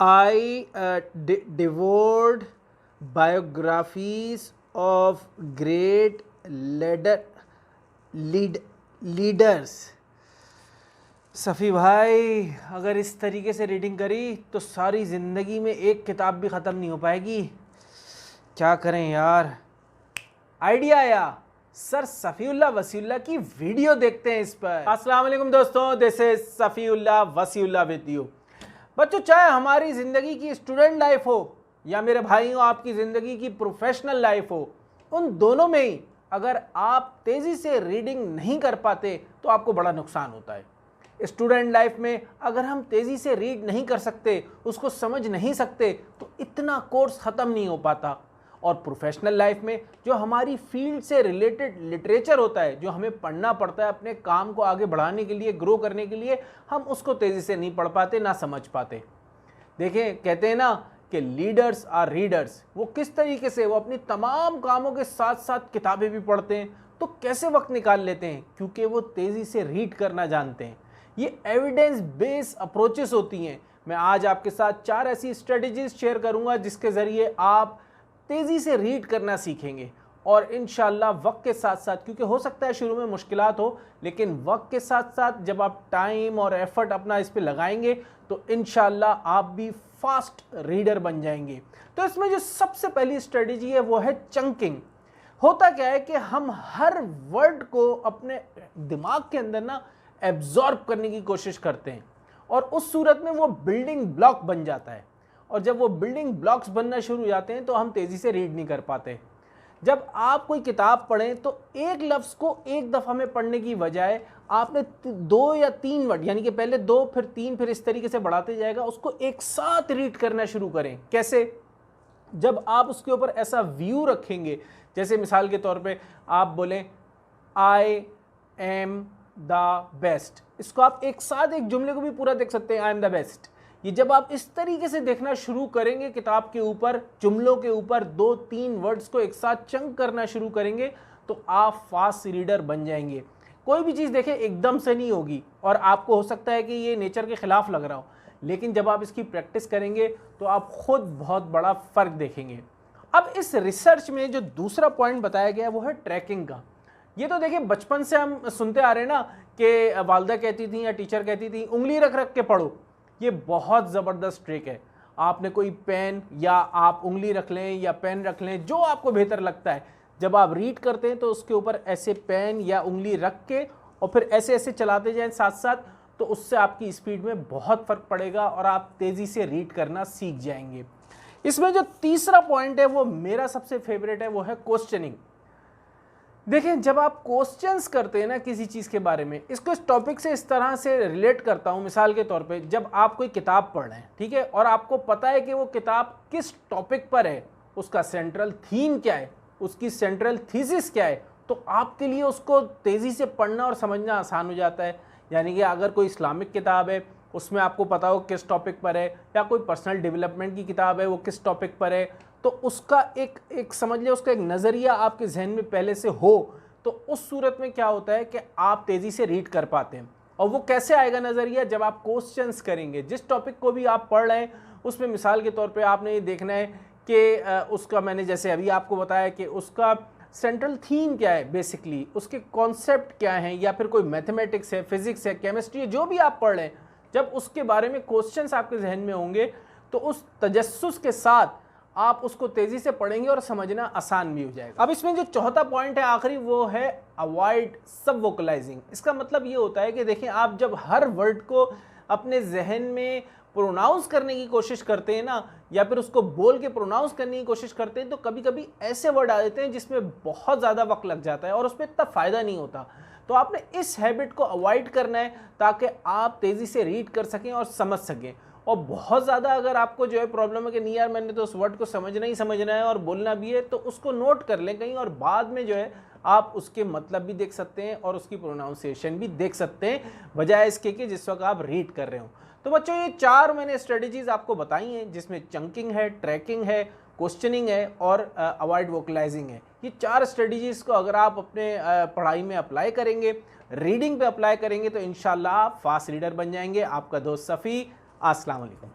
I devoured biographies of great leaders. Safi भाई, अगर इस तरीके से रीडिंग करी तो सारी ज़िंदगी में एक किताब भी ख़त्म नहीं हो पाएगी। क्या करें यार। आइडिया आया, सर सफ़ीउल्लाह वसीउल्लाह की वीडियो देखते हैं इस पर। अस्सलाम वालेकुम दोस्तों, this is Safiullah Wasiullah with you. बच्चों, चाहे हमारी ज़िंदगी की स्टूडेंट लाइफ हो या मेरे भाइयों आपकी ज़िंदगी की प्रोफेशनल लाइफ हो, उन दोनों में ही अगर आप तेज़ी से रीडिंग नहीं कर पाते तो आपको बड़ा नुकसान होता है। स्टूडेंट लाइफ में अगर हम तेज़ी से रीड नहीं कर सकते, उसको समझ नहीं सकते, तो इतना कोर्स ख़त्म नहीं हो पाता। और प्रोफेशनल लाइफ में जो हमारी फील्ड से रिलेटेड लिटरेचर होता है, जो हमें पढ़ना पड़ता है अपने काम को आगे बढ़ाने के लिए, ग्रो करने के लिए, हम उसको तेज़ी से नहीं पढ़ पाते, ना समझ पाते। देखें, कहते हैं ना कि लीडर्स आर रीडर्स। वो किस तरीके से वो अपनी तमाम कामों के साथ साथ किताबें भी पढ़ते हैं। तो कैसे वक्त निकाल लेते हैं? क्योंकि वो तेज़ी से रीड करना जानते हैं। ये एविडेंस बेस्ड अप्रोचेस होती हैं। मैं आज आपके साथ 4 ऐसी स्ट्रेटजीज शेयर करूंगा जिसके ज़रिए आप तेज़ी से रीड करना सीखेंगे। और इंशाल्लाह वक्त के साथ साथ, क्योंकि हो सकता है शुरू में मुश्किलात हो, लेकिन वक्त के साथ साथ जब आप टाइम और एफर्ट अपना इस पे लगाएंगे तो इंशाल्लाह आप भी फास्ट रीडर बन जाएंगे। तो इसमें जो सबसे पहली स्ट्रेटजी है वो है चंकिंग। होता क्या है कि हम हर वर्ड को अपने दिमाग के अंदर ना एब्जॉर्ब करने की कोशिश करते हैं और उस सूरत में वो बिल्डिंग ब्लॉक बन जाता है। और जब वो बिल्डिंग ब्लॉक्स बनना शुरू हो जाते हैं तो हम तेज़ी से रीड नहीं कर पाते। जब आप कोई किताब पढ़ें तो एक लफ्ज़ को एक दफ़ा में पढ़ने की बजाय आपने 2 या 3 वर्ड, यानी कि पहले 2 फिर 3 फिर इस तरीके से बढ़ाते जाएगा, उसको एक साथ रीड करना शुरू करें। कैसे? जब आप उसके ऊपर ऐसा व्यू रखेंगे, जैसे मिसाल के तौर पे आप बोलें आई एम द बेस्ट, इसको आप एक साथ एक जुमले को भी पूरा देख सकते हैं, आई एम द बेस्ट। ये जब आप इस तरीके से देखना शुरू करेंगे किताब के ऊपर, जुमलों के ऊपर 2-3 वर्ड्स को एक साथ चंक करना शुरू करेंगे तो आप फास्ट रीडर बन जाएंगे। कोई भी चीज़ देखें एकदम से नहीं होगी और आपको हो सकता है कि ये नेचर के ख़िलाफ़ लग रहा हो, लेकिन जब आप इसकी प्रैक्टिस करेंगे तो आप खुद बहुत बड़ा फ़र्क देखेंगे। अब इस रिसर्च में जो दूसरा पॉइंट बताया गया है वो है ट्रैकिंग का। ये तो देखिए बचपन से हम सुनते आ रहे हैं ना कि वालदा कहती थी या टीचर कहती थी उंगली रख रख के पढ़ो। ये बहुत ज़बरदस्त ट्रिक है। आपने कोई पेन या आप उंगली रख लें या पेन रख लें, जो आपको बेहतर लगता है। जब आप रीड करते हैं तो उसके ऊपर ऐसे पेन या उंगली रख के और फिर ऐसे ऐसे चलाते जाएं साथ साथ, तो उससे आपकी स्पीड में बहुत फ़र्क पड़ेगा और आप तेज़ी से रीड करना सीख जाएंगे। इसमें जो तीसरा पॉइंट है वो मेरा सबसे फेवरेट है, वो है क्वेश्चनिंग। देखें, जब आप क्वेश्चंस करते हैं ना किसी चीज़ के बारे में, इसको इस टॉपिक से इस तरह से रिलेट करता हूँ। मिसाल के तौर पे जब आप कोई किताब पढ़ रहे हैं, ठीक है, और आपको पता है कि वो किताब किस टॉपिक पर है, उसका सेंट्रल थीम क्या है, उसकी सेंट्रल थीसिस क्या है, तो आपके लिए उसको तेज़ी से पढ़ना और समझना आसान हो जाता है। यानी कि अगर कोई इस्लामिक किताब है, उसमें आपको पता हो किस टॉपिक पर है, या कोई पर्सनल डेवलपमेंट की किताब है वो किस टॉपिक पर है, तो उसका एक समझ लिया, उसका एक नज़रिया आपके जहन में पहले से हो, तो उस सूरत में क्या होता है कि आप तेज़ी से रीड कर पाते हैं। और वो कैसे आएगा नज़रिया? जब आप क्वेश्चंस करेंगे। जिस टॉपिक को भी आप पढ़ रहे हैं उसमें मिसाल के तौर पे आपने ये देखना है कि उसका, मैंने जैसे अभी आपको बताया कि उसका सेंट्रल थीम क्या है, बेसिकली उसके कॉन्सेप्ट क्या हैं, या फिर कोई मैथमेटिक्स है, फिज़िक्स है, केमिस्ट्री है, जो भी आप पढ़ रहे हैं, जब उसके बारे में क्वेश्चंस आपके जहन में होंगे तो उस तजस्सुस के साथ आप उसको तेज़ी से पढ़ेंगे और समझना आसान भी हो जाएगा। अब इसमें जो चौथा पॉइंट है आखिरी, वो है अवॉइड सब वोकलाइजिंग। इसका मतलब ये होता है कि देखें, आप जब हर वर्ड को अपने जहन में प्रोनाउंस करने की कोशिश करते हैं ना, या फिर उसको बोल के प्रोनाउंस करने की कोशिश करते हैं, तो कभी कभी ऐसे वर्ड आ जाते हैं जिसमें बहुत ज़्यादा वक्त लग जाता है और उसमें इतना फ़ायदा नहीं होता। तो आपने इस हैबिट को अवॉइड करना है ताकि आप तेज़ी से रीड कर सकें और समझ सकें। और बहुत ज़्यादा अगर आपको जो है प्रॉब्लम है कि नहीं यार मैंने तो उस वर्ड को समझना ही समझना है और बोलना भी है, तो उसको नोट कर लें कहीं, और बाद में जो है आप उसके मतलब भी देख सकते हैं और उसकी प्रोनाउंसिएशन भी देख सकते हैं, बजाय इसके कि जिस वक्त आप रीड कर रहे हो। तो बच्चों, ये 4 मैंने स्ट्रेटजीज आपको बताई हैं, जिसमें चंकिंग है, ट्रैकिंग है, क्वेश्चनिंग है और अवॉइड वोकलाइजिंग है। ये 4 स्ट्रेटजीज को अगर आप अपने पढ़ाई में अप्लाई करेंगे, रीडिंग पे अप्लाई करेंगे, तो इंशाल्लाह आप फास्ट रीडर बन जाएंगे। आपका दोस्त सफ़ी। अस्सलाम वालेकुम।